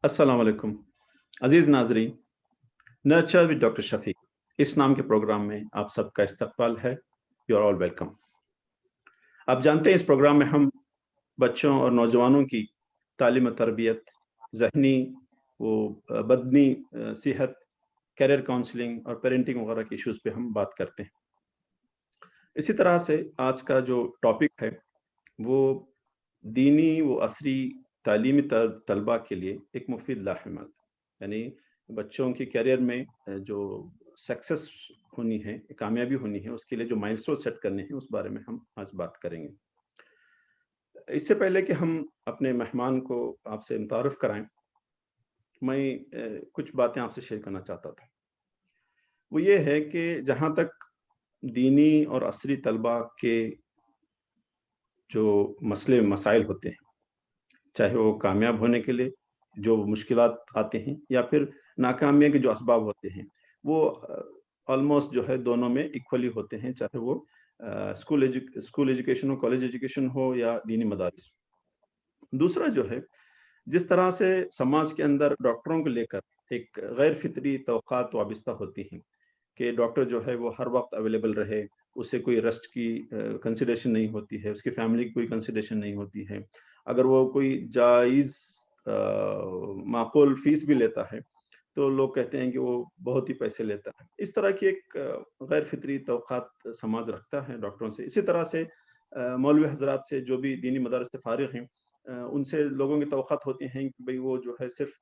अस्सलाम वालेकुम अजीज नाजरीन, नर्चर विद डॉक्टर शफीक इस नाम के प्रोग्राम में आप सबका इस्तकबाल है। You are all welcome. आप जानते हैं इस प्रोग्राम में हम बच्चों और नौजवानों की तालीम और तरबियत, ज़हनी बदनी सेहत, कैरियर काउंसलिंग और पेरेंटिंग वगैरह के इश्यूज़ पे हम बात करते हैं। इसी तरह से आज का जो टॉपिक है वो दीनी व असरी तालीमी तलबा के लिए एक मुफीद लाहेमत, यानी बच्चों के करियर में जो सक्सेस होनी है, कामयाबी होनी है, उसके लिए जो माइलस्टोन सेट करने हैं उस बारे में हम आज बात करेंगे। इससे पहले कि हम अपने मेहमान को आपसे मुतारफ़ कराएं, मैं कुछ बातें आपसे शेयर करना चाहता था। वो ये है कि जहाँ तक दीनी और असरी तलबा के जो मसले मसाइल होते हैं, चाहे वो कामयाब होने के लिए जो मुश्किलात आते हैं या फिर नाकामयाबी के जो असबाब होते हैं, वो ऑलमोस्ट जो है दोनों में इक्वली होते हैं, चाहे वो स्कूल एजुकेशन हो, कॉलेज एजुकेशन हो या दीनी मदारिस। दूसरा जो है, जिस तरह से समाज के अंदर डॉक्टरों को लेकर एक गैर फितरी तवक्कात वाबिस्ता होती हैं कि डॉक्टर जो है वो हर वक्त अवेलेबल रहे, उसे कोई रेस्ट की कंसिडरेशन नहीं होती है, उसकी फैमिली की कोई कंसिडरेशन नहीं होती है। अगर वो कोई जायज़ माकूल फीस भी लेता है तो लोग कहते हैं कि वो बहुत ही पैसे लेता है। इस तरह की एक गैर फितरी तवक्कात समाज रखता है डॉक्टरों से। इसी तरह से मौलवी हजरात से, जो भी दीनी मदारस से फारिग हैं, उनसे लोगों की तवक्कात होती हैं कि भाई वो जो है सिर्फ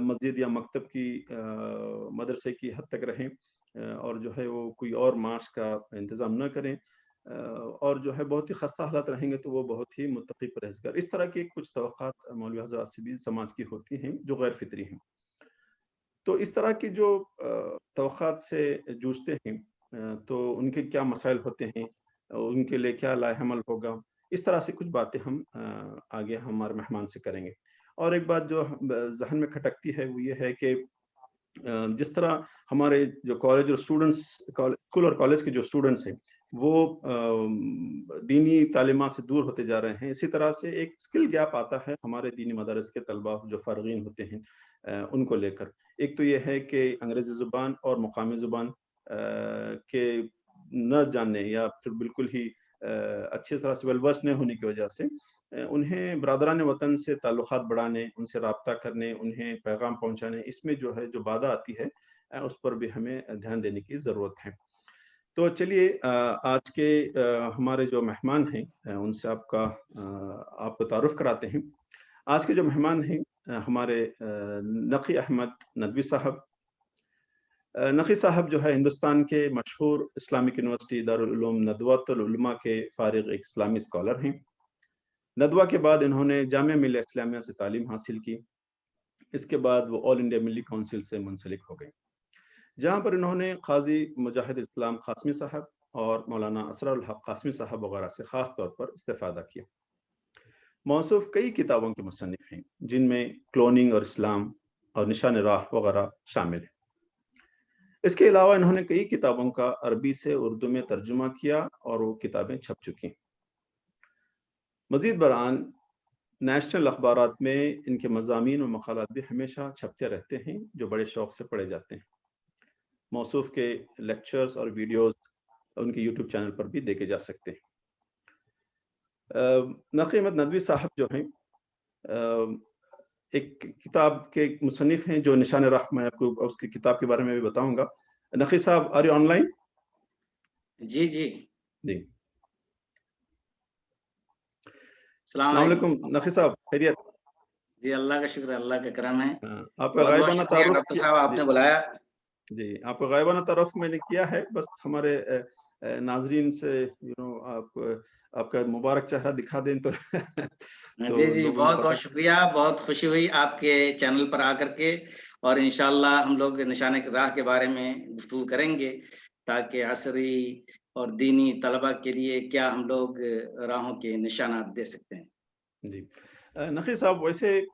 मस्जिद या मकतब की मदरसे की हद तक रहें, और जो है वो कोई और माश का इंतज़ाम न करें, और जो है बहुत ही खस्ता हालात रहेंगे तो वो बहुत ही मुत्तकी परहेज़गार। इस तरह की कुछ तवक्कात मौलवी हज़रात से भी समाज की होती हैं जो गैर फितरी हैं। तो इस तरह की जो तवक्कात से जूझते हैं, तो उनके क्या मसाइल होते हैं, उनके लिए क्या लाहेमल होगा, इस तरह से कुछ बातें हम आगे हमारे मेहमान से करेंगे। और एक बात जो ज़हन में खटकती है वो ये है कि जिस तरह हमारे जो कॉलेज और स्टूडेंट्स, स्कूल और कॉलेज के जो स्टूडेंट्स हैं वो दीनी तालीमात से दूर होते जा रहे हैं, इसी तरह से एक स्किल गैप आता है हमारे दीनी मदारस के तलबा जो फारगीन होते हैं उनको लेकर। एक तो ये है कि अंग्रेज़ी ज़ुबान और मुकामी ज़ुबान के न जानने या फिर बिल्कुल ही अच्छी तरह से वेल वर्स न होने की वजह से उन्हें बरादरान वतन से ताल्लुकात बढ़ाने, उनसे राब्ता करने, उन्हें पैगाम पहुँचाने, इसमें जो है जो बाधा आती है उस पर भी हमें ध्यान देने की ज़रूरत है। तो चलिए आज के हमारे जो मेहमान हैं उनसे आपको तारुफ़ कराते हैं। आज के जो मेहमान हैं हमारे नक़ी अहमद नदवी साहब। नक़ी साहब जो है हिंदुस्तान के मशहूर इस्लामिक यूनिवर्सिटी दारुल उलूम नदवतुल उलमा के फ़ारिग़ एक इस्लामी स्कॉलर हैं। नदवा के बाद इन्होंने जामिया मिल्लिया इस्लामिया से तालीम हासिल की। इसके बाद वो ऑल इंडिया मिली काउंसिल से मुंसलिक हो गए, जहाँ पर इन्होंने क़ाज़ी मुजाहिद इस्लाम क़ासमी साहब और मौलाना असरारुल हक़ क़ासमी साहब वगैरह से ख़ास तौर पर इस्तिफ़ादा किया। मौसूफ़ कई किताबों के मुसन्निफ़ हैं, जिनमें क्लोनिंग और इस्लाम और निशान राह वगैरह शामिल हैं। इसके अलावा इन्होंने कई किताबों का अरबी से उर्दू में तर्जुमा किया और वो किताबें छप चुकी हैं। मज़ीद बरान नेशनल अखबारात में इनके मज़ामीन और मक़ालात भी हमेशा छपते रहते हैं, जो बड़े शौक़ से पढ़े जाते हैं। मौसूफ़ के लेक्चर्स और वीडियोज़ उनके यूट्यूब चैनल पर भी देखे जा सकते हैं। नक़ी अहमद नदवी साहब जो हैं एक किताब के मुसन्निफ़ हैं जो निशान राह, मैं आपको उसकी किताब के बारे में भी बताऊँगा। नक़ी साहब, आर यू ऑनलाइन? जी, जी। जी। अस्सलाम अस्सलाम वालेकुम। वालेकुम नक़ी साहब, खैरियत? जी, अल्लाह का शुक्र है, अल्लाह का करम है। आपका बहुत-बहुत गायबाना शुक्रिया तारुफ़ डॉक्टर किया साहब जी। आपने बुलाया। जी, आपका गायबाना तारुफ़ मैंने किया है, बस हमारे नाज़रीन से आपका मुबारक चेहरा दिखा दें तो तो जी, जी, लोगों को पता। बहुत-बहुत शुक्रिया, बहुत खुशी हुई आपके चैनल पर आकर के, और इंशाअल्लाह हम लोग निशाने राह के बारे में गुफ्तगू करेंगे, ताकि असरी और दीनी तलबा के लिए क्या हम लोग राहों के निशानात दे सकते हैं। जी। नक़ी साहब, वैसे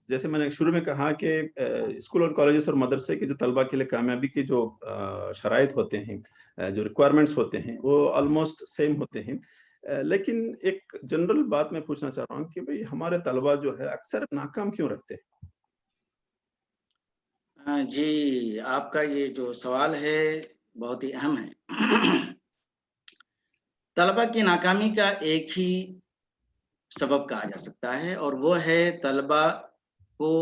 जैसे मैंने शुरू में कहा कि स्कूल और कॉलेजेस और मदरसे के जो तलबा के लिए कामयाबी के जो शराइत होते हैं, जो रिक्वायरमेंट्स होते हैं, वो ऑलमोस्ट सेम होते हैं। लेकिन एक जनरल बात मैं पूछना चाह रहा हूँ कि भई हमारे तलबा जो है अक्सर नाकाम क्यों रहते हैं? جی، آپ کا یہ جو سوال ہے بہت ہی اہم ہے۔ طلبا کی ناکامی کا ایک ہی سبب کہا جا سکتا ہے، اور وہ ہے طلبا کو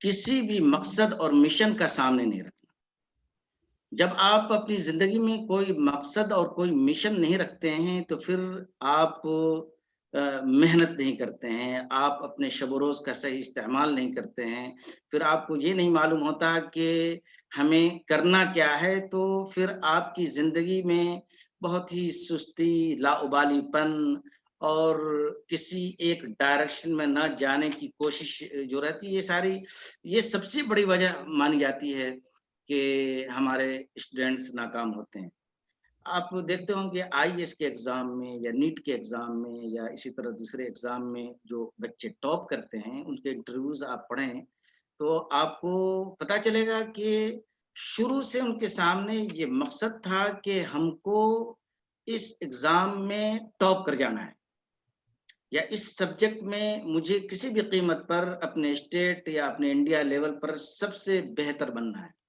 کسی بھی مقصد اور مشن کا سامنے نہیں رکھنا۔ جب آپ اپنی زندگی میں کوئی مقصد اور کوئی مشن نہیں رکھتے ہیں تو پھر آپ محنت نہیں کرتے ہیں، آپ اپنے شب و روز کا صحیح استعمال نہیں کرتے ہیں، پھر آپ کو یہ نہیں معلوم ہوتا کہ ہمیں کرنا کیا ہے، تو پھر آپ کی زندگی میں بہت ہی سستی، لاابالی پن اور کسی ایک ڈائریکشن میں نہ جانے کی کوشش جو رہتی ہے، یہ سب سے بڑی وجہ مانی جاتی ہے کہ ہمارے اسٹوڈینٹس ناکام ہوتے ہیں۔ آپ دیکھتے ہوں کہ آئی ایس کے ایگزام میں یا نیٹ کے ایگزام میں یا اسی طرح دوسرے ایگزام میں جو بچے ٹاپ کرتے ہیں، ان کے انٹرویوز آپ پڑھیں تو آپ کو پتا چلے گا کہ شروع سے ان کے سامنے یہ مقصد تھا کہ ہم کو اس ایگزام میں ٹاپ کر جانا ہے، یا اس سبجیکٹ میں مجھے کسی بھی قیمت پر اپنے اسٹیٹ یا اپنے انڈیا لیول پر سب سے بہتر بننا ہے۔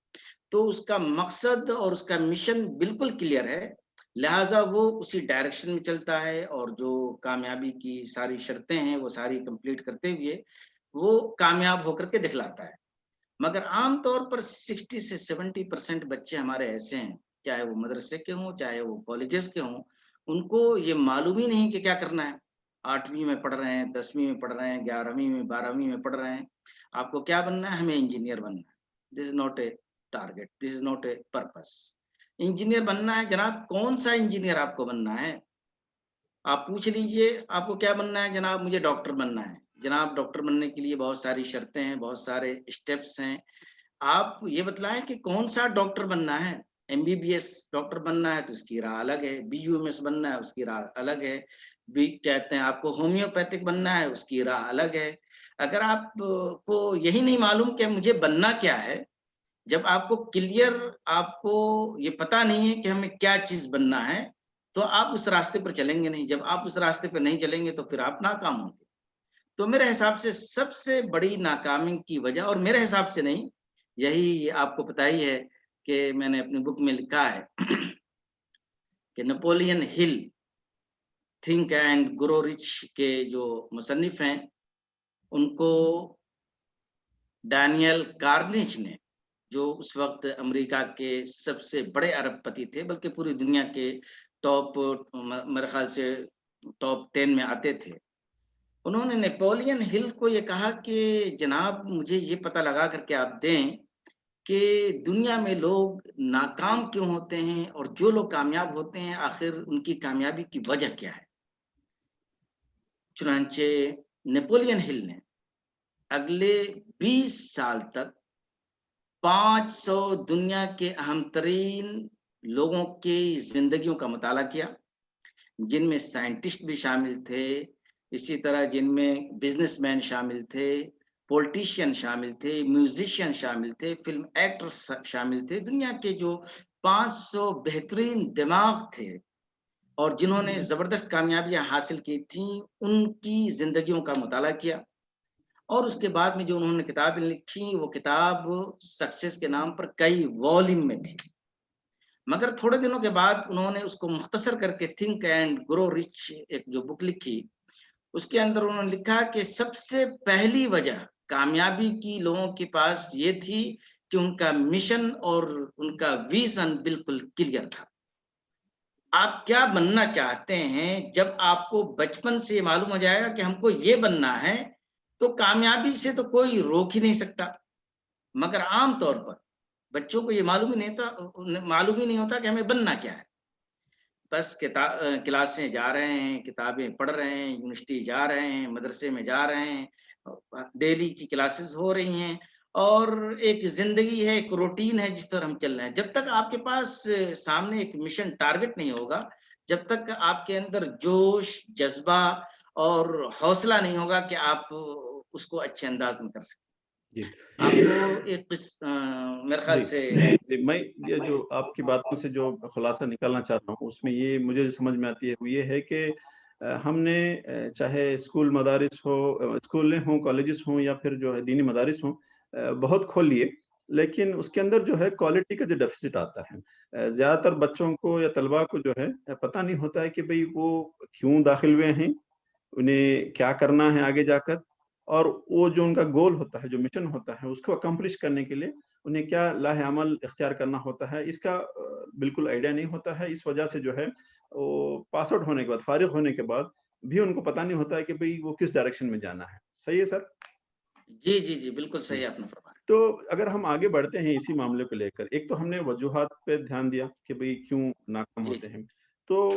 تو اس کا مقصد اور اس کا مشن بالکل کلیئر ہے، لہٰذا وہ اسی ڈائریکشن میں چلتا ہے، اور جو کامیابی کی ساری شرطیں ہیں وہ ساری کمپلیٹ کرتے ہوئے وہ کامیاب ہو کر کے دکھلاتا ہے۔ مگر عام طور پر 60 سے 70% بچے ہمارے ایسے ہیں، چاہے وہ مدرسے کے ہوں چاہے وہ کالجز کے ہوں، ان کو یہ معلوم ہی نہیں کہ کیا کرنا ہے۔ 8ویں میں پڑھ رہے ہیں، 10ویں میں پڑھ رہے ہیں، 11ویں میں 12ویں میں پڑھ رہے ہیں، آپ کو کیا بننا ہے؟ ہمیں انجینئر بننا ہے۔ This is not a target, this is not a purpose. Engineer بننا ہے جناب، کون سا انجینئر آپ کو بننا ہے؟ آپ پوچھ لیجئے آپ کو کیا بننا ہے؟ جناب مجھے ڈاکٹر بننا ہے۔ جناب ڈاکٹر بننے کے لیے بہت ساری شرطیں ہیں، بہت سارے اسٹیپس ہیں۔ آپ یہ بتلائیں کہ کون سا ڈاکٹر بننا ہے؟ MBBS ڈاکٹر بننا ہے تو اس کی راہ الگ ہے، BUMS بننا ہے اس کی راہ الگ ہے، بھی کہتے ہیں آپ کو ہومیوپیتھک بننا ہے اس کی راہ الگ ہے۔ اگر آپ کو یہی نہیں معلوم کہ مجھے بننا کیا ہے، جب آپ کو کلیئر آپ کو یہ پتا نہیں ہے کہ ہمیں کیا چیز بننا ہے، تو آپ اس راستے پر چلیں گے نہیں۔ جب آپ اس راستے پر نہیں چلیں گے تو پھر آپ ناکام ہوں گے۔ تو میرے حساب سے سب سے بڑی ناکامی کی وجہ، اور میرے حساب سے نہیں، یہی آپ کو پتا ہی ہے کہ میں نے اپنی بک میں لکھا ہے کہ نیپولین ہل تھنک اینڈ گرو رچ کے جو مصنف ہیں، ان کو ڈینیل کارنیج نے، جو اس وقت امریکہ کے سب سے بڑے ارب پتی تھے، بلکہ پوری دنیا کے ٹاپ، میرے خیال سے ٹاپ 10 میں آتے تھے، انہوں نے نیپولین ہل کو یہ کہا کہ جناب مجھے یہ پتہ لگا کر کے آپ دیں کہ دنیا میں لوگ ناکام کیوں ہوتے ہیں، اور جو لوگ کامیاب ہوتے ہیں آخر ان کی کامیابی کی وجہ کیا ہے۔ چنانچہ نیپولین ہل نے اگلے 20 سال تک 500 دنیا کے اہم ترین لوگوں کی زندگیوں کا مطالعہ کیا، جن میں سائنٹسٹ بھی شامل تھے، اسی طرح جن میں بزنس مین شامل تھے، پولیٹیشین شامل تھے، میوزیشین شامل تھے، فلم ایکٹر شامل تھے۔ دنیا کے جو 500 بہترین دماغ تھے اور جنہوں نے زبردست کامیابیاں حاصل کی تھیں، ان کی زندگیوں کا مطالعہ کیا، اور اس کے بعد میں جو انہوں نے کتابیں لکھی، وہ کتاب سکسیس کے نام پر کئی والیوم میں تھی۔ مگر تھوڑے دنوں کے بعد انہوں نے اس کو مختصر کر کے تھنک اینڈ گرو رچ ایک جو بک لکھی، اس کے اندر انہوں نے لکھا کہ سب سے پہلی وجہ کامیابی کی لوگوں کے پاس یہ تھی کہ ان کا مشن اور ان کا ویژن بالکل کلیئر تھا۔ آپ کیا بننا چاہتے ہیں، جب آپ کو بچپن سے معلوم ہو جائے گا کہ ہم کو یہ بننا ہے، تو کامیابی سے تو کوئی روک ہی نہیں سکتا۔ مگر عام طور پر بچوں کو یہ معلوم ہی نہیں ہوتا کہ ہمیں بننا کیا ہے۔ بس کلاسیں جا رہے ہیں، کتابیں پڑھ رہے ہیں، یونیورسٹی جا رہے ہیں، مدرسے میں جا رہے ہیں، ڈیلی کی کلاسز ہو رہی ہیں، اور ایک زندگی ہے، ایک روٹین ہے جس پر ہم چل رہے ہیں۔ جب تک آپ کے پاس سامنے ایک مشن ٹارگٹ نہیں ہوگا، جب تک آپ کے اندر جوش، جذبہ اور حوصلہ نہیں ہوگا کہ آپ اس کو اچھے انداز میں کر سکیں۔ جی آپ کو ایک میرے خیال سے میں یہ جو آپ کی باتوں سے جو خلاصہ نکالنا چاہتا ہوں، اس میں یہ مجھے سمجھ میں آتی ہے وہ یہ ہے کہ ہم نے چاہے اسکول مدارس ہو، اسکولیں ہوں، کالجز ہوں، یا پھر جو ہے دینی مدارس ہوں، بہت کھول لیے، لیکن اس کے اندر جو ہے کوالٹی کا جو ڈیفیسٹ آتا ہے، زیادہ تر بچوں کو یا طلبا کو جو ہے پتہ نہیں ہوتا ہے کہ بھئی وہ کیوں داخل ہوئے ہیں، انہیں کیا کرنا ہے آگے جا کر، اور وہ جو ان کا گول ہوتا ہے، جو مشن ہوتا ہے، اس کو اکمپلش کرنے کے لیے انہیں کیا لاہ عمل اختیار کرنا ہوتا ہے، اس کا بالکل آئیڈیا نہیں ہوتا ہے۔ اس وجہ سے جو ہے وہ پاس آؤٹ ہونے کے بعد، فارغ ہونے کے بعد بھی ان کو پتہ نہیں ہوتا ہے کہ بھئی وہ کس ڈائریکشن میں جانا ہے۔ صحیح ہے سر؟ جی جی جی، بالکل جی۔ صحیح آپ نے فرمایا۔ تو اگر ہم آگے بڑھتے ہیں اسی معاملے کو لے کر، ایک تو ہم نے وجوہات پہ دھیان دیا کہ بھئی کیوں ناکام جی ہوتے جی ہیں۔ تو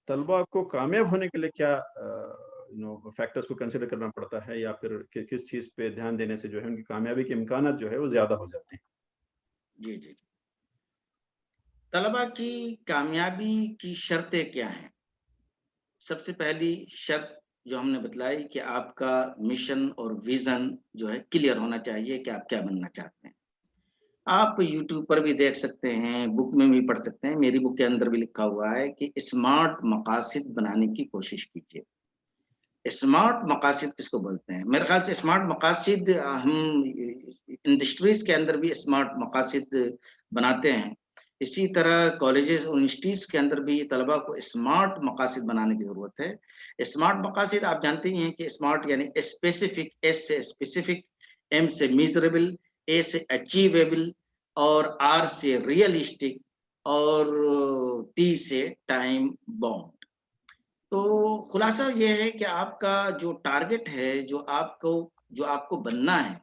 طلبا کو کامیاب ہونے کے لیے کیا فیکٹرز کو کنسیڈر کرنا پڑتا ہے، یا پھر کس چیز پہ دھیان دینے سے جو ہے ان کی کامیابی کے امکانات جو ہے وہ زیادہ ہو جاتے ہیں؟ جی جی، طلبا کی کامیابی کی شرطیں کیا ہیں؟ سب سے پہلی شرط جو ہم نے بتلائی کہ آپ کا مشن اور ویژن جو ہے کلیئر ہونا چاہیے کہ آپ کیا بننا چاہتے ہیں۔ آپ یوٹیوب پر بھی دیکھ سکتے ہیں، بک میں بھی پڑھ سکتے ہیں، میری بک کے اندر بھی لکھا ہوا ہے کہ اسمارٹ مقاصد بنانے کی کوشش کیجیے۔ اسمارٹ مقاصد کس کو بولتے ہیں؟ میرے خیال سے اسمارٹ مقاصد ہم انڈسٹریز کے اندر بھی اسمارٹ مقاصد بناتے ہیں، اسی طرح کالجز اور یونیورسٹیز کے اندر بھی طلباء کو اسمارٹ مقاصد بنانے کی ضرورت ہے۔ اسمارٹ مقاصد آپ جانتے ہی ہیں کہ اسمارٹ یعنی اسپیسیفک، ایس سے اسپیسیفک، ایم سے میزریبل، اے سے اچیویبل، اور آر سے ریئلسٹک، اور ٹی سے ٹائم باؤنڈ۔ تو خلاصہ یہ ہے کہ آپ کا جو ٹارگٹ ہے، جو آپ کو بننا ہے،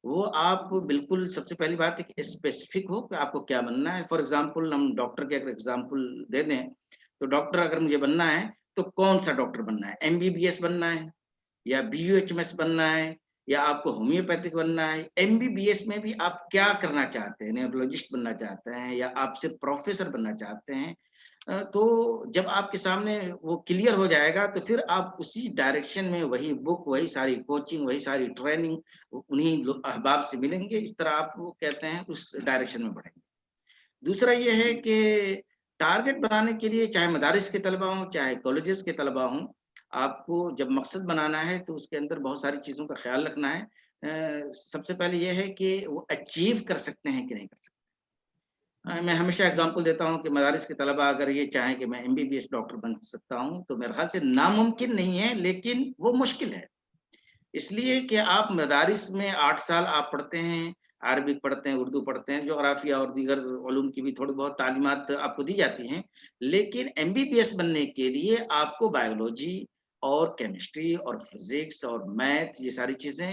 وہ آپ بالکل سب سے پہلی بات ہے کہ اسپیسیفک ہو کہ آپ کو کیا بننا ہے۔ فار ایگزامپل ہم ڈاکٹر کے اگر ایگزامپل دے دیں تو ڈاکٹر اگر مجھے بننا ہے تو کون سا ڈاکٹر بننا ہے؟ ایم بی بی ایس بننا ہے، یا B U H M S بننا ہے، یا آپ کو ہومیوپیتھک بننا ہے؟ ایم بی بی ایس میں بھی آپ کیا کرنا چاہتے ہیں؟ نیورولوجسٹ بننا چاہتے ہیں، یا آپ سے پروفیسر بننا چاہتے ہیں؟ تو جب آپ کے سامنے وہ کلیئر ہو جائے گا تو پھر آپ اسی ڈائریکشن میں وہی بک، وہی ساری کوچنگ، وہی ساری ٹریننگ انہیں احباب سے ملیں گے، اس طرح آپ وہ کہتے ہیں اس ڈائریکشن میں بڑھیں گے۔ دوسرا یہ ہے کہ ٹارگٹ بنانے کے لیے چاہے مدارس کے طلبہ ہوں چاہے کالجز کے طلبہ ہوں، آپ کو جب مقصد بنانا ہے تو اس کے اندر بہت ساری چیزوں کا خیال رکھنا ہے۔ سب سے پہلے یہ ہے کہ وہ اچیو کر سکتے ہیں کہ نہیں کر سکتے۔ میں ہمیشہ اگزامپل دیتا ہوں کہ مدارس کے طلبہ اگر یہ چاہیں کہ میں M B B S doctor بن سکتا ہوں تو میرے خیال سے ناممکن نہیں ہے، لیکن وہ مشکل ہے۔ اس لیے کہ آپ مدارس میں 8 سال آپ پڑھتے ہیں، عربک پڑھتے ہیں، اردو پڑھتے ہیں، جغرافیہ اور دیگر علوم کی بھی تھوڑی بہت تعلیمات آپ کو دی جاتی ہیں، لیکن ایم بی بی ایس بننے کے لیے آپ کو بایولوجی اور کیمسٹری اور فزکس اور میتھ یہ ساری چیزیں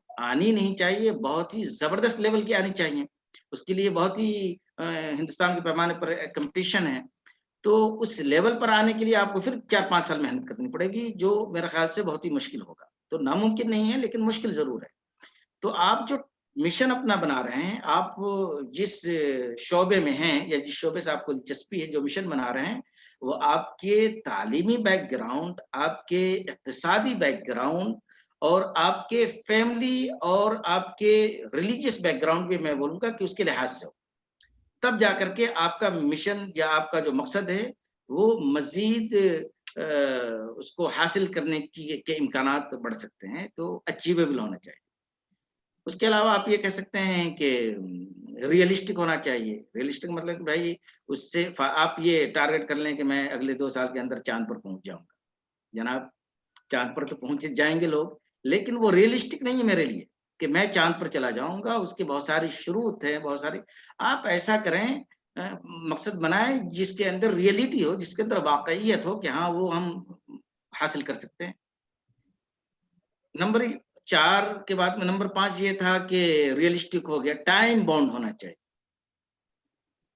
آنی نہیں چاہیے، بہت ہی زبردست لیول کی آنی چاہیے۔ اس کے لیے بہت ہی ہندوستان کے پیمانے پر کمپٹیشن ہے، تو اس لیول پر آنے کے لیے آپ کو پھر 4-5 سال محنت کرنی پڑے گی، جو میرے خیال سے بہت ہی مشکل ہوگا۔ تو ناممکن نہیں ہے لیکن مشکل ضرور ہے۔ تو آپ جو مشن اپنا بنا رہے ہیں، آپ جس شعبے میں ہیں یا جس شعبے سے آپ کو دلچسپی ہے، جو مشن بنا رہے ہیں، وہ آپ کے تعلیمی بیک گراؤنڈ، آپ کے اقتصادی بیک گراؤنڈ، اور آپ کے فیملی اور آپ کے ریلیجیس بیک گراؤنڈ بھی میں بولوں گا کہ اس کے لحاظ سے ہو، تب جا کر کے آپ کا مشن یا آپ کا جو مقصد ہے وہ مزید اس کو حاصل کرنے کے امکانات بڑھ سکتے ہیں۔ تو اچیویبل ہونا چاہیے۔ اس کے علاوہ آپ یہ کہہ سکتے ہیں کہ ریئلسٹک ہونا چاہیے۔ ریئلسٹک مطلب کہ بھائی اس سے آپ یہ ٹارگٹ کر لیں کہ میں اگلے 2 سال کے اندر چاند پر پہنچ جاؤں گا۔ جناب چاند پر تو پہنچ جائیں گے لوگ، لیکن وہ ریئلسٹک نہیں ہے میرے لیے کہ میں چاند پر چلا جاؤں گا۔ اس کے بہت ساری شروط ہے، بہت ساری۔ آپ ایسا کریں، مقصد بنائیں جس کے اندر ریئلٹی ہو، جس کے اندر واقعیت ہو کہ ہاں وہ ہم حاصل کر سکتے ہیں۔ نمبر 4 کے بعد میں نمبر 5 یہ تھا کہ ریئلسٹک ہو گیا، ٹائم باؤنڈ ہونا چاہیے،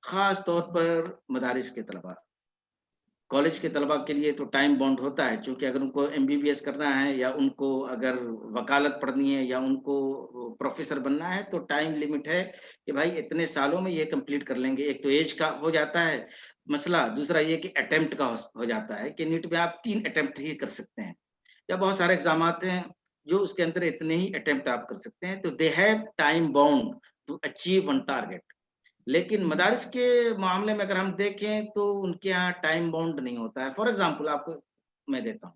خاص طور پر مدارس کے طلباء۔ کالج کے طلباء کے لیے تو ٹائم باؤنڈ ہوتا ہے، چونکہ اگر ان کو ایم بی بی ایس کرنا ہے، یا ان کو اگر وکالت پڑھنی ہے، یا ان کو پروفیسر بننا ہے، تو ٹائم لمٹ ہے کہ بھائی اتنے سالوں میں یہ کمپلیٹ کر لیں گے۔ ایک تو ایج کا ہو جاتا ہے مسئلہ، دوسرا یہ کہ اٹیمپٹ کا ہو جاتا ہے کہ نیٹ میں آپ 3 اٹیمپٹ ہی کر سکتے ہیں، یا بہت سارے ایگزامات ہیں جو اس کے اندر اتنے ہی اٹیمپٹ آپ کر سکتے ہیں۔ تو they have time bound to achieve one target. لیکن مدارس کے معاملے میں اگر ہم دیکھیں تو ان کے یہاں ٹائم باؤنڈ نہیں ہوتا ہے۔ فار ایگزامپل آپ کو میں دیتا ہوں،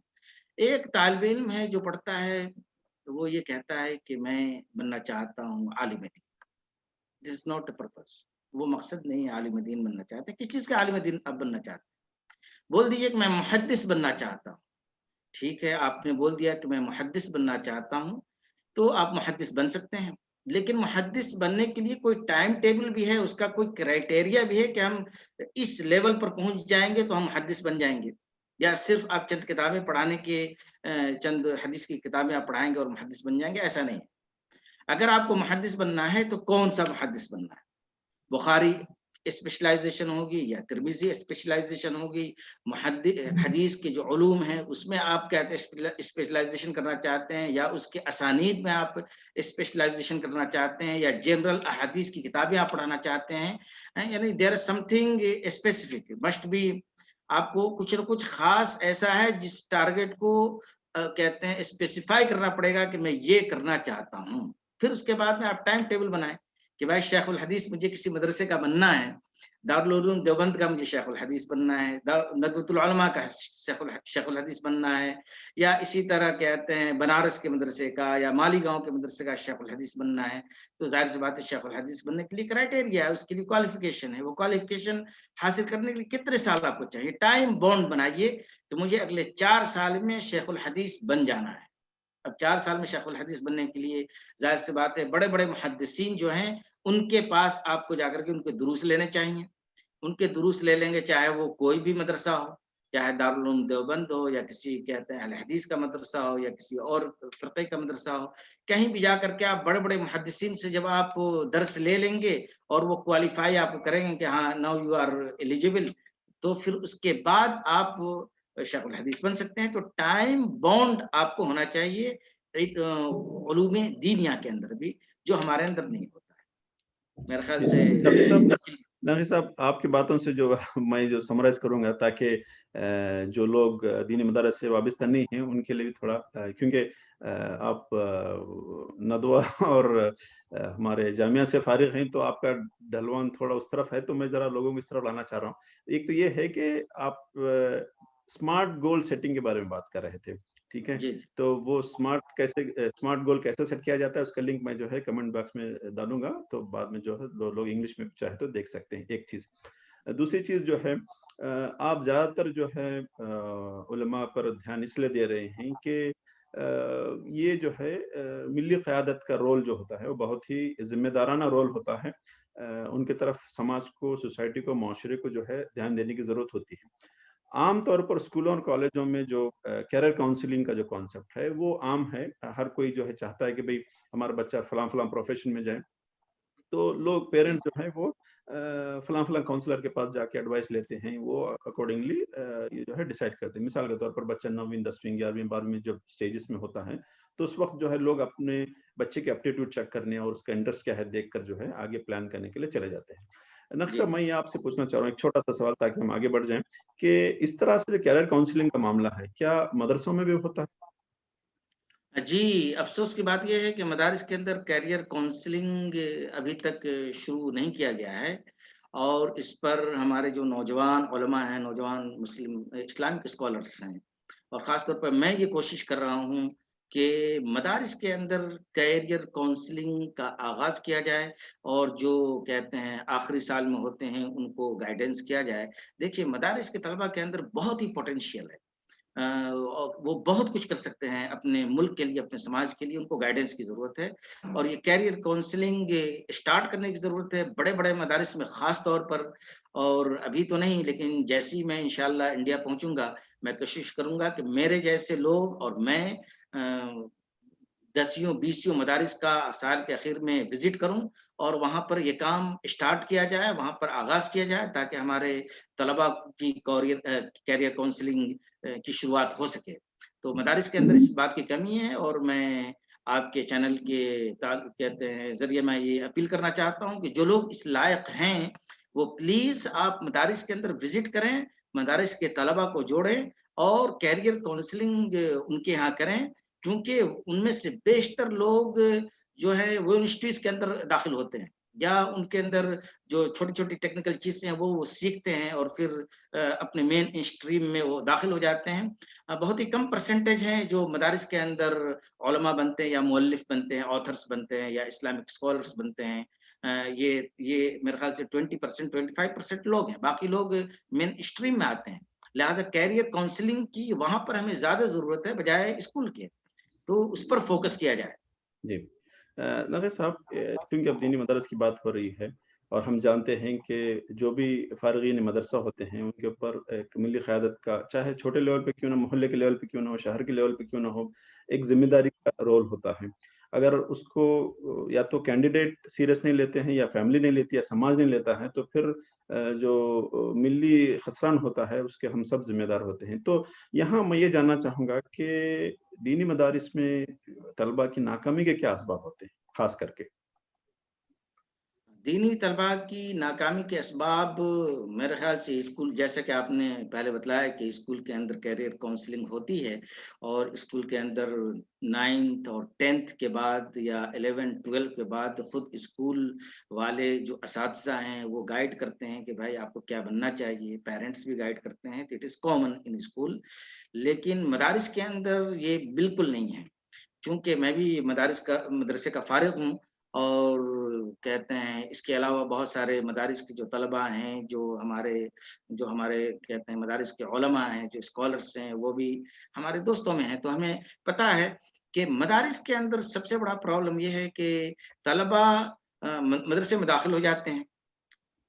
ایک طالب علم ہے جو پڑھتا ہے، وہ یہ کہتا ہے کہ میں بننا چاہتا ہوں عالم دین، this is not a purpose, वो मकसद नहीं है आलिम दीन बनना चाहते। किस चीज का आलिम दीन आप बनना चाहते हैं? बोल दीजिए कि मैं मुहद्दिस बनना चाहता हूँ, ठीक है, आपने बोल दिया कि मैं मुहद्दिस बनना चाहता हूँ, तो आप मुहद्दिस बन सकते हैं। लेकिन मुहद्दिस बनने के लिए कोई टाइम टेबल भी है, उसका कोई क्राइटेरिया भी है कि हम इस लेवल पर पहुंच जाएंगे तो हम मुहद्दिस बन जाएंगे, या सिर्फ आप चंद किताबें पढ़ाने के चंद हदीस की किताबें आप पढ़ाएंगे और मुहद्दिस बन जाएंगे, ऐसा नहीं है। अगर आपको मुहद्दिस बनना है तो कौन सा मुहद्दिस बनना है? बुखारी स्पेशलाइजेशन होगी या तिरमिजी स्पेशलाइजेशन होगी, हदीस के जो उलूम हैं उसमें आप क्या स्पेशलाइजेशन करना चाहते हैं, या उसके असानीद में आप स्पेशलाइजेशन करना चाहते हैं, या जनरल हदीस की किताबें आप पढ़ाना चाहते हैं, यानी there is something specific must be. आपको कुछ न कुछ खास ऐसा है जिस टारगेट को कहते हैं स्पेसिफाई करना पड़ेगा कि मैं ये करना चाहता हूँ। फिर उसके बाद में आप टाइम टेबल बनाएं कि भाई शेखुल हदीस मुझे किसी मदरसे का बनना है, दारुल उलूम देवबंद का मुझे शेखुल हदीस बनना है, नदवतुल उलमा का शेखुल हदीस बनना है, या इसी तरह कहते हैं बनारस के मदरसे का या मालीगांव के मदरसे का शेखुल हदीस बनना है। तो जाहिर सी बात है शेखुल हदीस बनने के लिए क्राइटेरिया है, उसके लिए क्वालिफिकेशन है। वो क्वालिफिकेशन हासिल करने के लिए कितने साल आपको चाहिए? टाइम बॉन्ड बनाइए कि मुझे अगले 4 साल में शेखुल हदीस बन जाना है। अब 4 साल में शेखुल हदीस बनने के लिए जाहिर सी बात है बड़े बड़े मुहद्दिसीन जो हैं उनके पास आपको जाकर के उनके दुरूस लेने चाहिए। उनके दुरूस ले लेंगे, चाहे वो कोई भी मदरसा हो, चाहे दारुल उलूम देवबंद हो, या किसी कहते हैं अहले हदीस का मदरसा हो, या किसी और फ़िरक़े का मदरसा हो। कहीं भी जाकर के आप बड़े-बड़े मुहद्दिसीन से जब आप दर्स ले लेंगे और वो क्वालीफाई आपको करेंगे कि हाँ नाउ यू आर एलिजिबल, तो फिर उसके बाद आप शेखुल हदीस बन सकते हैं। तो टाइम बॉन्ड आपको होना चाहिए एक उलूम दीनिया के अंदर भी, जो हमारे अंदर नहीं होता है। मेरे ख्याल से नक़ी साहब आपकी बातों से जो मैं जो समराइज करूंगा ताकि जो लोग दीनी मदारस से वाबस्ता नहीं हैं उनके लिए भी थोड़ा क्योंकि आप नदवा और हमारे जामिया से फारिग हैं तो आपका ढलवान थोड़ा उस तरफ है, तो मैं जरा लोगों को इस तरफ लाना चाह रहा हूँ। एक तो ये है कि आप स्मार्ट गोल सेटिंग के बारे में बात कर रहे थे, ठीक है? जी, जी। तो वो स्मार्ट गोल कैसे सेट किया जाता है उसका लिंक मैं जो है कमेंट बॉक्स में डालूंगा, तो बाद में जो है लोग इंग्लिश में चाहे तो देख सकते हैं। एक चीज, दूसरी चीज जो है आप ज्यादातर जो है उलमा पर ध्यान इसलिए दे रहे हैं कि ये जो है मिली क़यादत का रोल जो होता है वो बहुत ही जिम्मेदाराना रोल होता है। उनके तरफ समाज को, सोसाइटी को, माशरे को जो है ध्यान देने की जरूरत होती है। आम तौर पर स्कूलों और कॉलेजों में जो कैरियर काउंसलिंग का जो कॉन्सेप्ट है वो आम है। हर कोई जो है चाहता है कि भाई हमारा बच्चा फलां फलां प्रोफेशन में जाए, तो लोग जी, पेरेंट्स जो है वो फलां फलां काउंसलर के पास जाके एडवाइस लेते हैं, वो अकॉर्डिंगली ये जो है डिसाइड करते हैं। मिसाल के तौर पर बच्चा 9वीं 10वीं 11वीं 12वीं जब स्टेजेस में होता है तो उस वक्त जो है लोग अपने बच्चे के एप्टीट्यूड चेक करने और उसका इंटरेस्ट क्या है देखकर जो है आगे प्लान करने के लिए चले जाते हैं। नक्श जी, साहब मैं ये आपसे पूछना चाह रहा हूँ एक छोटा सा सवाल ताकि हम आगे बढ़ जाएं कि इस तरह से जो कैरियर काउंसलिंग का मामला है क्या मदरसों में भी होता है? जी, अफ़सोस की बात ये है कि मदारिस के अंदर करियर काउंसलिंग अभी तक शुरू नहीं किया गया है, और इस पर हमारे जो नौजवान उलमा हैं, नौजवान मुस्लिम इस्लामिक स्कॉलर्स हैं, और ख़ास तौर पर मैं ये कोशिश कर रहा हूँ कि मदारिस के अंदर करियर काउंसलिंग का आगाज़ किया जाए, और जो कहते हैं आखिरी साल में होते हैं उनको गाइडेंस किया जाए। देखिए मदारिस के तलबा के अंदर बहुत ही पोटेंशियल है। और वो बहुत कुछ कर सकते हैं अपने मुल्क के लिए, अपने समाज के लिए, उनको गाइडेंस की ज़रूरत है। और ये करियर काउंसलिंग स्टार्ट करने की ज़रूरत है बड़े-बड़े मदारिस में ख़ास तौर पर। और अभी तो नहीं, लेकिन जैसे ही मैं इंशाअल्लाह इंडिया पहुँचूँगा, मैं कोशिश करूँगा कि मेरे जैसे लोग और मैं अ, दसियों, बीसियों मदारिस का साल के आखिर में विज़िट करूँ, और वहाँ पर ये काम स्टार्ट किया जाए, वहाँ पर आगाज़ किया जाए, ताकि हमारे तलबा की करियर काउंसलिंग की शुरुआत हो सके। तो मदारिस के अंदर इस बात की कमी है, और मैं आपके चैनल के कहते हैं ज़रिए मैं ये अपील करना चाहता हूँ कि जो लोग इस लायक हैं, वो प्लीज़ आप मदारिस के अंदर विज़िट करें, मदारिस के तलबा को जोड़ें और करियर काउंसलिंग उनके यहाँ करें। क्योंकि उनमें से बेशतर लोग जो है वो यूनिवर्सिटीज़ के अंदर दाखिल होते हैं, या उनके अंदर जो छोटी-छोटी टेक्निकल चीज़ें हैं वो सीखते हैं, और फिर अपने मेन स्ट्रीम में वो दाखिल हो जाते हैं। बहुत ही कम परसेंटेज हैं जो मदारिस के अंदर उलमा बनते हैं, या मुअल्लिफ़ बनते हैं, ऑथर्स बनते हैं, या इस्लामिक स्कॉलर्स बनते हैं। یہ میرے خیال سے 20% 25% لوگ ہیں، باقی لوگ مین اسٹریم میں آتے ہیں. لہٰذا کیریئر کاؤنسلنگ کی وہاں پر ہمیں زیادہ ضرورت ہے بجائے اسکول کے، تو اس پر فوکس کیا جائے. جی ناقص صاحب، چونکہ اب دینی مدارس کی بات ہو رہی ہے اور ہم جانتے ہیں کہ جو بھی فارغین مدرسہ ہوتے ہیں ان کے اوپر ایک ملی قیادت کا، چاہے چھوٹے لیول پہ کیوں نہ، محلے کے لیول پہ کیوں نہ ہو، شہر کے لیول پہ کیوں نہ ہو، ایک ذمہ داری کا رول ہوتا ہے. اگر اس کو یا تو کینڈیڈیٹ سیریس نہیں لیتے ہیں، یا فیملی نہیں لیتی، یا سماج نہیں لیتا ہے، تو پھر جو ملی خسران ہوتا ہے اس کے ہم سب ذمہ دار ہوتے ہیں. تو یہاں میں یہ جاننا چاہوں گا کہ دینی مدارس میں طلبہ کی ناکامی کے کیا اسباب ہوتے ہیں خاص کر کے؟ دینی طلبہ کی ناکامی کے اسباب میرے خیال سے اسکول، جیسا کہ آپ نے پہلے بتلایا کہ اسکول کے اندر کیریئر کاؤنسلنگ ہوتی ہے، اور اسکول کے اندر 9th اور 10th کے بعد یا 11 12 کے بعد خود اسکول والے جو اساتذہ ہیں وہ گائیڈ کرتے ہیں کہ بھائی آپ کو کیا بننا چاہیے، پیرنٹس بھی گائیڈ کرتے ہیں. It is common in school. لیکن مدارس کے اندر یہ بالکل نہیں ہے، چونکہ میں بھی مدرسے کا فارغ ہوں، اور کہتے ہیں اس کے علاوہ بہت سارے مدارس کے جو طلباء ہیں، جو ہمارے کہتے ہیں مدارس کے علماء ہیں، جو اسکالرس ہیں، وہ بھی ہمارے دوستوں میں ہیں. تو ہمیں پتہ ہے کہ مدارس کے اندر سب سے بڑا پرابلم یہ ہے کہ طلباء مدرسے میں داخل ہو جاتے ہیں،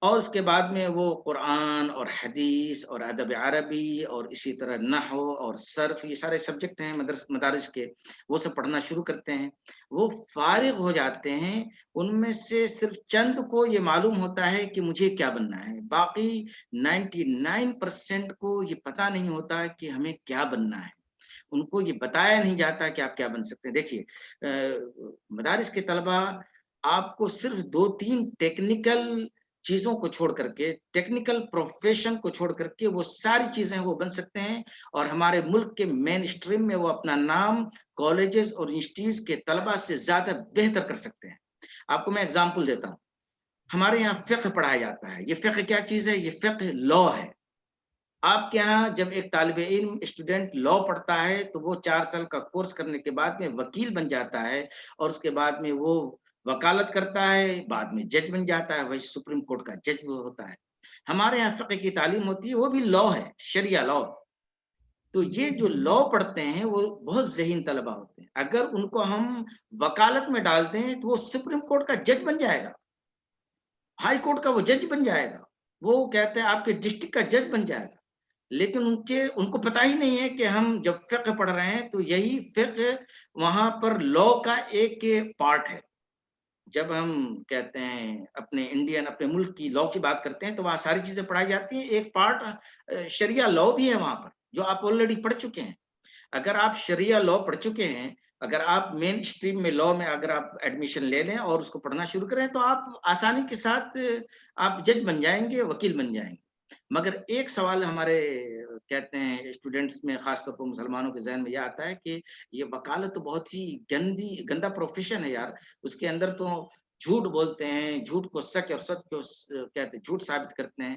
اور اس کے بعد میں وہ قرآن اور حدیث اور ادب عربی اور اسی طرح نحو اور صرف، یہ سارے سبجیکٹ ہیں مدارس کے، وہ سب پڑھنا شروع کرتے ہیں. وہ فارغ ہو جاتے ہیں، ان میں سے صرف چند کو یہ معلوم ہوتا ہے کہ مجھے کیا بننا ہے. باقی 99% کو یہ پتہ نہیں ہوتا کہ ہمیں کیا بننا ہے. ان کو یہ بتایا نہیں جاتا کہ آپ کیا بن سکتے ہیں. دیکھیے، مدارس کے طلباء آپ کو صرف 2-3 ٹیکنیکل چیزوں کو چھوڑ کر کے، ٹیکنیکل پروفیشن کو چھوڑ کر کے، وہ ساری چیزیں وہ بن سکتے ہیں، اور ہمارے ملک کے مین اسٹریم میں وہ اپنا نام کالجز اور انسٹیٹیوٹس کے طلباء سے زیادہ بہتر کر سکتے ہیں. آپ کو میں اگزامپل دیتا ہوں. ہمارے یہاں فقہ پڑھایا جاتا ہے. یہ فقہ کیا چیز ہے؟ یہ فقہ لا ہے. آپ کے یہاں جب ایک طالب علم اسٹوڈنٹ لا پڑھتا ہے تو وہ 4 سال کا کورس کرنے کے بعد میں وکیل بن جاتا ہے، اور اس کے بعد میں وہ وکالت کرتا ہے، بعد میں جج بن جاتا ہے، وہی سپریم کورٹ کا جج ہوتا ہے. ہمارے یہاں فقہ کی تعلیم ہوتی ہے، وہ بھی لا ہے، شریعہ لا. تو یہ جو لا پڑھتے ہیں وہ بہت ذہین طلبہ ہوتے ہیں. اگر ان کو ہم وکالت میں ڈالتے ہیں تو وہ سپریم کورٹ کا جج بن جائے گا، ہائی کورٹ کا وہ جج بن جائے گا، وہ کہتے ہیں آپ کے ڈسٹرکٹ کا جج بن جائے گا. لیکن ان کو پتہ ہی نہیں ہے کہ ہم جب فقہ پڑھ رہے ہیں تو یہی فقہ وہاں پر لا کا ایک پارٹ ہے. جب ہم کہتے ہیں اپنے ملک کی لا کی بات کرتے ہیں تو وہاں ساری چیزیں پڑھائی جاتی ہیں. ایک پارٹ شریعہ لا بھی ہے وہاں پر، جو آپ آلریڈی پڑھ چکے ہیں. اگر آپ شریعہ لا پڑھ چکے ہیں، اگر آپ مین اسٹریم میں لا میں اگر آپ ایڈمیشن لے لیں اور اس کو پڑھنا شروع کریں، تو آپ آسانی کے ساتھ آپ جج بن جائیں گے، وکیل بن جائیں گے. مگر ایک سوال ہمارے کہتے ہیں اسٹوڈنٹس میں، خاص طور پر مسلمانوں کے ذہن میں یہ آتا ہے کہ یہ وکالت تو بہت ہی گندا پروفیشن ہے یار. اس کے اندر تو جھوٹ بولتے ہیں، جھوٹ کو سچ اور سچ کو کہتے ہیں جھوٹ ثابت کرتے ہیں.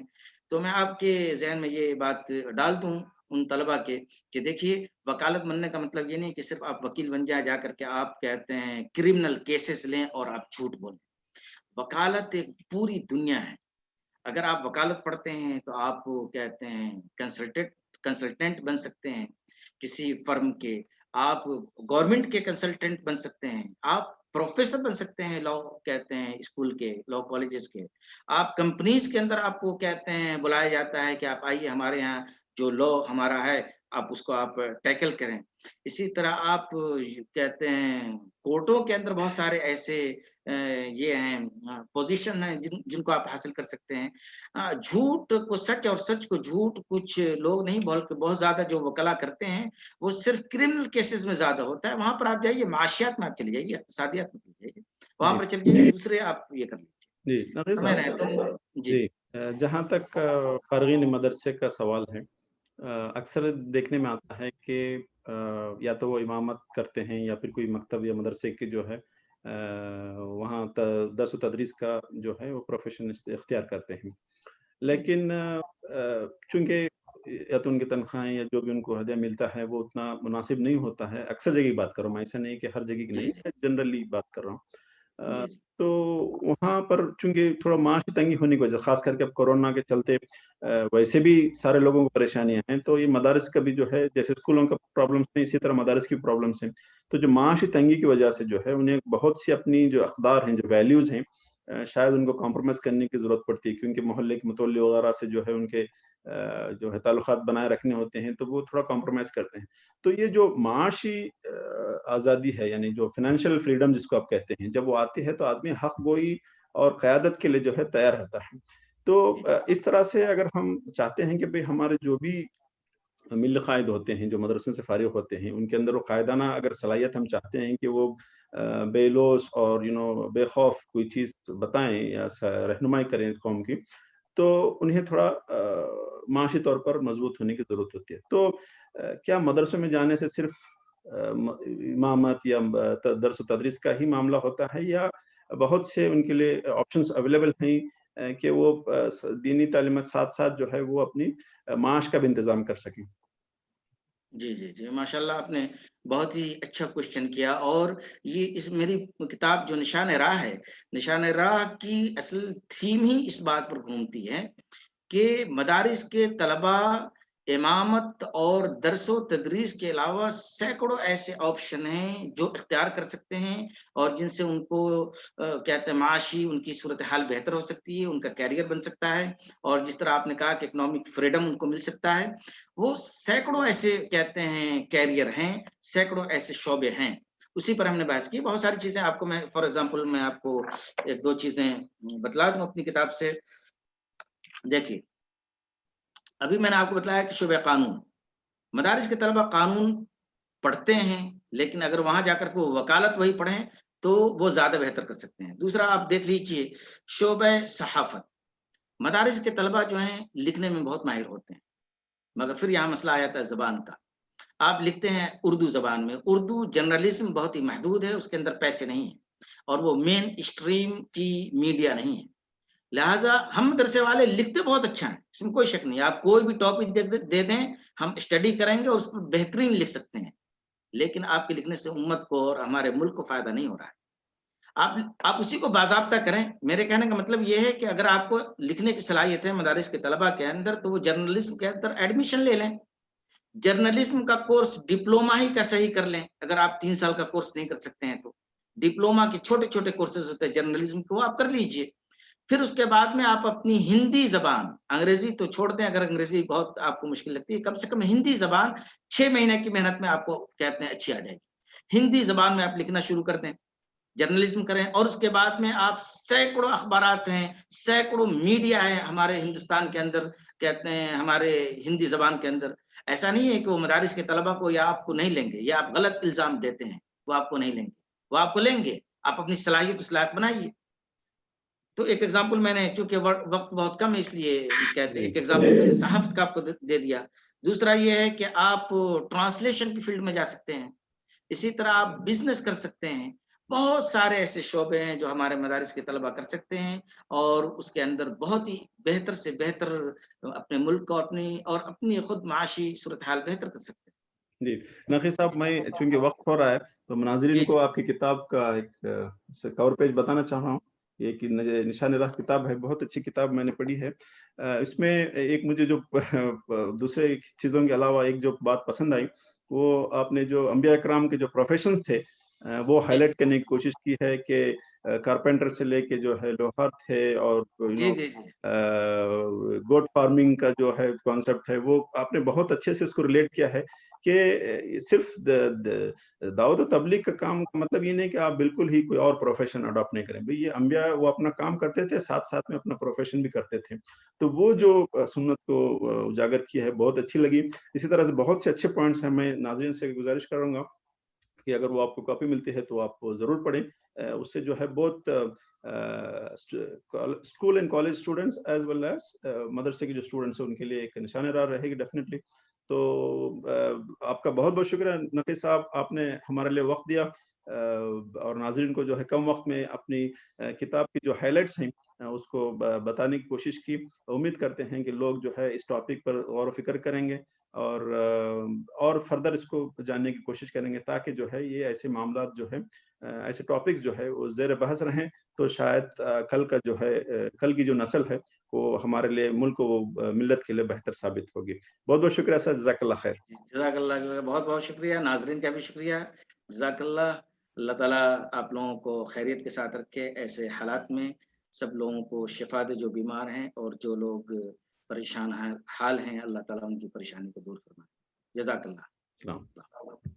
تو میں آپ کے ذہن میں یہ بات ڈال دوں ان طلبہ کے کہ دیکھیے، وکالت بننے کا مطلب یہ نہیں کہ صرف آپ وکیل بن جائیں، جا کر کے آپ کہتے ہیں کرمنل کیسز لیں اور آپ جھوٹ بولیں. وکالت ایک پوری دنیا ہے. اگر آپ وکالت پڑھتے ہیں تو آپ کہتے ہیں کنسلٹنٹ بن سکتے ہیں کسی فرم کے، آپ گورنمنٹ کے کنسلٹنٹ بن سکتے ہیں، آپ پروفیسر بن سکتے ہیں لا کہتے ہیں اسکول کے، لا کالجز کے. آپ کمپنیز کے اندر آپ کو کہتے ہیں بلایا جاتا ہے کہ آپ آئیے ہمارے یہاں جو لا ہمارا ہے آپ اس کو آپ ٹیکل کریں. اسی طرح آپ کہتے ہیں کورٹوں کے اندر بہت سارے ایسے یہ ہیں پوزیشن ہیں جن کو آپ حاصل کر سکتے ہیں. جھوٹ کو سچ اور سچ کو جھوٹ کچھ لوگ نہیں بہت زیادہ جو وکلا کرتے ہیں وہ صرف کرمنل کیسز میں زیادہ ہوتا ہے. وہاں پر آپ جائیے، معاشیات میں آپ چلے جائیے، اقتصادیات میں چلے جائیے، وہاں جی پر چل جائیے، دوسرے آپ یہ کر لیجیے. جی نقی سمجھ صاحب، رہے ہیں تو جی جی جہاں تک فارغین مدرسے کا سوال ہے، اکثر دیکھنے میں آتا ہے کہ یا تو وہ امامت کرتے ہیں یا پھر کوئی مکتب یا مدرسے کی جو ہے وہاں درس و تدریس کا جو ہے وہ پروفیشن اختیار کرتے ہیں. لیکن چونکہ یا تو ان کی تنخواہیں یا جو بھی ان کو ہدیہ ملتا ہے وہ اتنا مناسب نہیں ہوتا ہے. اکثر جگہ کی بات کر رہا ہوں میں، ایسا نہیں کہ ہر جگہ کی جی نہیں، جنرلی بات کر رہا ہوں. جی تو वहाँ पर चूंकि थोड़ा माशी तंगी होने की वजह, खास करके अब कोरोना के चलते वैसे भी सारे लोगों को परेशानियां हैं, तो ये मदारिस का भी जो है, जैसे स्कूलों का प्रॉब्लम्स हैं इसी तरह मदारिस की प्रॉब्लम्स हैं। तो जो माशी तंगी की वजह से जो है उन्हें बहुत सी अपनी जो अक़दार हैं, जो वैल्यूज़ हैं, शायद उनको कॉम्प्रोमाइज़ करने की ज़रूरत पड़ती है, क्योंकि मोहल्ले के मुतवल्ली वगैरह से जो है उनके जो है ताल्लुकात बनाए रखने होते हैं, तो वो थोड़ा कॉम्प्रोमाइज़ करते हैं। तो ये जो माशी आज़ादी है, यानी जो फाइनेंशियल फ्रीडम जिसको आप कहते हैं, जब वो आती है तो आदमी हक़ गोई और क़यादत के लिए जो है तैयार रहता है। तो इस तरह से अगर हम चाहते हैं कि भई हमारे जो भी मिल कायद होते हैं, जो मदरसों से फ़ारिग़ होते हैं, उनके अंदर वो कायदाना अगर सलाहियत हम चाहते हैं कि वो बेलौस और बेखौफ कोई चीज़ बताएँ या रहनुमाई करें कौम की, तो उन्हें थोड़ा माशी तौर पर मज़बूत होने की ज़रूरत होती है। तो क्या मदरसों में जाने से सिर्फ़ इमामत या दर्स व तदरीस का ही मामला होता है, या बहुत से उनके लिए ऑप्शंस अवेलेबल हैं कि वो दीनी तालीमात साथ-साथ जो है वो अपनी माश का भी इंतज़ाम कर सकें? जी, जी, जी। माशाअल्लाह आपने बहुत ही अच्छा क्वेश्चन किया और ये इस मेरी किताब जो निशान-ए-राह है, निशान-ए-राह की असल थीम ही इस बात पर घूमती है कि मदारिस के तलबा इमामत और दर्स-ओ-तदरीस के अलावा सैकड़ों ऐसे ऑप्शन हैं जो इख्तियार कर सकते हैं और जिनसे उनको कहते हैं माशी उनकी सूरत-ए-हाल बेहतर हो सकती है, उनका करियर बन सकता है और जिस तरह आपने कहा कि इकोनॉमिक फ्रीडम उनको मिल सकता है। वो सैकड़ों ऐसे कहते हैं कैरियर हैं, सैकड़ों ऐसे शोबे हैं। उसी पर हमने बहस की। बहुत सारी चीज़ें आपको मैं फॉर एग्ज़ाम्पल मैं आपको 1-2 चीज़ें बतला दूँ अपनी किताब से। देखिए, अभी मैंने आपको बताया कि शुबे कानून, मदारिस के तलबा कानून पढ़ते हैं, लेकिन अगर वहाँ जाकर के वो वकालत वही पढ़ें, तो वो ज़्यादा बेहतर कर सकते हैं। दूसरा आप देख लीजिए शोबे सहाफ़त, मदारिस के तलबा जो हैं लिखने में बहुत माहिर होते हैं, मगर फिर यहाँ मसला आ जाता है ज़बान का। आप लिखते हैं उर्दू ज़बान में, उर्दू जर्नलिज़्म बहुत ही महदूद है, उसके अंदर पैसे नहीं हैं और वो मेन स्ट्रीम की मीडिया नहीं है। लिहाज़ा हम मदरसे वाले लिखते बहुत अच्छा हैं, इसमें कोई शक नहीं है। आप कोई भी टॉपिक दे दें, हम स्टडी करेंगे और उस पर बेहतरीन लिख सकते हैं। लेकिन आपके लिखने से उम्मत को और हमारे मुल्क को फ़ायदा नहीं हो रहा है। आप उसी को बाज़ाब्ता करें। मेरे कहने का मतलब ये है कि अगर आपको लिखने की सलाहियत है मदारिस के तलबा के अंदर, तो वो जर्नलिज़्म के अंदर एडमिशन ले लें। जर्नलिज़्म का कोर्स डिप्लोमा ही का सही कर लें, अगर आप 3 साल का कोर्स नहीं कर सकते हैं तो। डिप्लोमा के छोटे-छोटे कोर्सेज़ होते हैं जर्नलिज़्म के, वो आप कर लीजिए। फिर उसके बाद में आप अपनी हिंदी ज़बान, अंग्रेज़ी तो छोड़ दें अगर अंग्रेज़ी बहुत आपको मुश्किल लगती है, कम से कम हिंदी ज़बान 6 महीने की मेहनत में आपको कहते हैं अच्छी आ जाएगी। हिंदी ज़बान में आप लिखना शुरू कर दें, जर्नलिज़्म करें और उसके बाद में आप सैकड़ों अखबारात हैं, सैकड़ों मीडिया है हमारे हिंदुस्तान के अंदर, कहते हैं हमारे हिंदी ज़बान के अंदर। ऐसा नहीं है कि वो मदारिस के तलबा को या आपको नहीं लेंगे, ये आप गलत इल्ज़ाम देते हैं, वो आपको नहीं लेंगे। वो आपको लेंगे, आप अपनी सलाहियत उस लायक बनाइए। तो एक एग्ज़ाम्पल मैंने चूँकि वक़्त बहुत कम है इसलिए कहते हैं जी। एक एग्ज़ाम्पल मैंने सहाफ़त का आपको दे दिया। दूसरा ये है कि आप ट्रांसलेशन की फ़ील्ड में जा सकते हैं। इसी तरह आप बिज़नेस कर सकते हैं। बहुत सारे ऐसे शोबे हैं जो हमारे मदारिस के तलबा कर सकते हैं और उसके अंदर बहुत ही बेहतर से बेहतर अपने मुल्क को अपनी खुद माशी सूरत-हाल बेहतर कर सकते हैं। जी, नक़ी साहब, मैं चूँकि वक़्त हो रहा है, तो नाज़रीन जी, को जी। आपकी किताब का एक कवर पेज बताना चाह रहा हूँ। ये कि निशान-ए-राह किताब है, बहुत अच्छी किताब मैंने पढ़ी है। इसमें एक मुझे जो दूसरे चीज़ों के अलावा एक जो बात पसंद आई, वो आपने जो अंबिया इकराम के जो प्रोफ़ेशंस थे, वो जी, हाइलाइट करने की कोशिश की है कि कारपेंटर से लेके जो है लोहार थे, और जी, जी, जी। गोट फार्मिंग का जो है कॉन्सेप्ट है, वो आपने बहुत अच्छे से उसको रिलेट किया है कि सिर्फ दावत और तबलीग का काम का मतलब ये नहीं कि आप बिल्कुल ही कोई और प्रोफेशन अडॉप्ट नहीं करें। भई ये अंबिया वो अपना काम करते थे, साथ-साथ में अपना प्रोफेशन भी करते थे। तो वो जो सुन्नत को उजागर की है, बहुत अच्छी लगी। इसी तरह से बहुत से अच्छे पॉइंट्स हैं, मैं नाज़रीन से गुज़ारिश करूँगा कि अगर वो आपको कॉपी मिलती है तो आप ज़रूर पढ़ें। उससे जो है बहुत school and college students as well as मदरसे के जो स्टूडेंट्स हैं उनके लिए एक निशान-ए-राह रहेगी डेफ़िनिटली। तो आपका बहुत-बहुत शुक्रिया नफ़ीस साहब, आपने हमारे लिए वक़्त दिया, और नाज़रीन को जो है कम वक़्त में अपनी किताब की जो हाइलाइट्स हैं उसको बताने की कोशिश की। उम्मीद करते हैं कि लोग जो है इस टॉपिक पर गौर व फ़िक्र करेंगे اور فردر اس کو جاننے کی کوشش کریں گے تاکہ جو ہے یہ ایسے معاملات جو ہے ایسے ٹاپکس جو ہے وہ زیر بحث رہیں تو شاید کل کا جو ہے کل کی جو نسل ہے وہ ہمارے لیے ملک و ملت کے لیے بہتر ثابت ہوگی. بہت بہت شکریہ سر. جزاک اللہ خیر. جزاک اللہ، بہت بہت شکریہ. ناظرین کا بھی شکریہ. جزاک اللہ. اللہ تعالیٰ آپ لوگوں کو خیریت کے ساتھ رکھے. ایسے حالات میں سب لوگوں کو شفا دے جو بیمار ہیں، اور جو لوگ پریشان حال ہیں اللہ تعالیٰ ان کی پریشانی کو دور فرمائے. جزاک اللہ. السلام.